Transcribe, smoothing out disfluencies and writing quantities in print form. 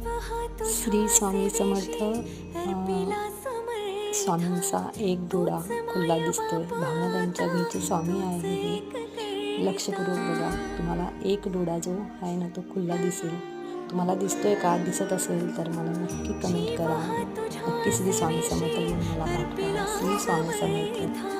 श्री स्वामी समर्थ स्वामींचा एक डोळा खुला दिसतोय. भावनाताईंच्या घरचे स्वामी आहे हे. लक्षपूर्वक बघा, तुम्हाला एक डोळा जो आहे ना तो खुला दिसेल. तुम्हाला दिसतोय का? दिसत असेल तर मला नक्की कमेंट करा. नक्की श्री स्वामी समर्थ म्हणून मला पाठवा. श्री स्वामी समर्थ.